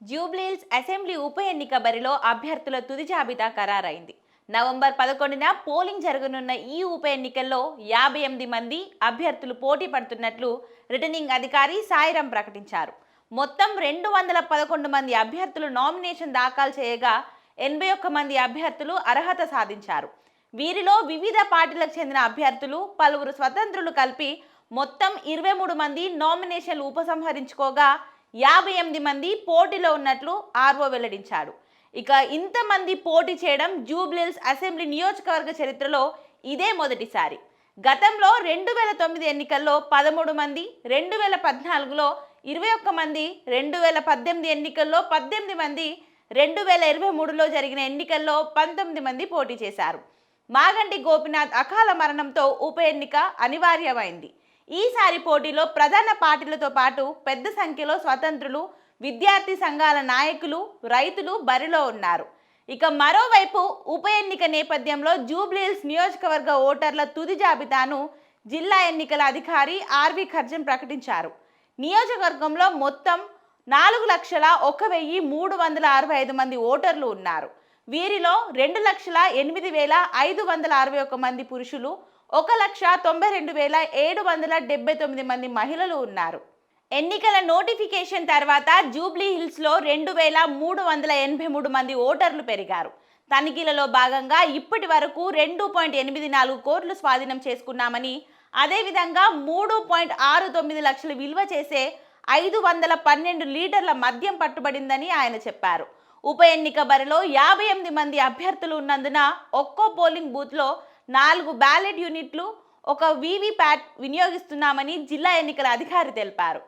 Jubilee Hills assembly ఉప ఎన్నిక బరిలో అభ్యర్థుల తుది జాబితా ఖరారైంది. నవంబర్ 11న పోలింగ్ జరగనున్న ఈ ఉప ఎన్నికల్లో 58 మంది అభ్యర్థులు పోటీ పడుతున్నట్లు రిటర్నింగ్ అధికారి సాయిరాం ప్రకటించారు. మొత్తం 211 మంది అభ్యర్థులు నామినేషన్ దాఖలు చేయగా 81 మంది అభ్యర్థులు అర్హత సాధించారు. వీరిలో వివిధ పార్టీలకు చెందిన అభ్యర్థులు, పలువురు స్వతంత్రులు కలిపి మొత్తం 23 మంది నామినేషన్లు ఉపసంహరించుకోగా 58 మంది పోటీలో ఉన్నట్లు ఆర్ఓ వెల్లడించాడు. ఇక ఇంతమంది పోటీ చేయడం జూబ్లీహిల్స్ అసెంబ్లీ నియోజకవర్గ చరిత్రలో ఇదే మొదటిసారి. గతంలో 2009 ఎన్నికల్లో 13 మంది, 2014లో 21 మంది, 2018 ఎన్నికల్లో 18 మంది, 2023లో జరిగిన ఎన్నికల్లో 19 మంది పోటీ చేశారు. మాగంటి గోపీనాథ్ అకాల మరణంతో ఉప ఎన్నిక అనివార్యమైంది. ఈసారి పోటీలో ప్రధాన పార్టీలతో పాటు పెద్ద సంఖ్యలో స్వతంత్రులు, విద్యార్థి సంఘాల నాయకులు, రైతులు బరిలో ఉన్నారు. ఇక మరోవైపు ఉప ఎన్నిక నేపథ్యంలో జూబ్లీహిల్స్ నియోజకవర్గ ఓటర్ల తుది జాబితాను జిల్లా ఎన్నికల అధికారి ఆర్వి ఖర్జన్ ప్రకటించారు. నియోజకవర్గంలో మొత్తం 4,01,365 మంది ఓటర్లు ఉన్నారు. వీరిలో 2,08,561 మంది పురుషులు, 1,92,779 మంది మహిళలు ఉన్నారు. ఎన్నికల నోటిఫికేషన్ తర్వాత జూబ్లీహిల్స్లో 2,383 మంది ఓటర్లు పెరిగారు. తనిఖీలలో భాగంగా ఇప్పటి వరకు 2.84 కోట్లు స్వాధీనం చేసుకున్నామని, అదేవిధంగా 3.69 లక్షలు విలువ చేసే 512 లీటర్ల మద్యం పట్టుబడిందని ఆయన చెప్పారు. ఉప ఎన్నిక బరిలో 58 మంది అభ్యర్థులు ఉన్నందున ఒక్కో పోలింగ్ బూత్లో 4 బ్యాలెట్ యూనిట్లు, ఒక వీవీప్యాట్ వినియోగిస్తున్నామని జిల్లా ఎన్నికల అధికారి తెలిపారు.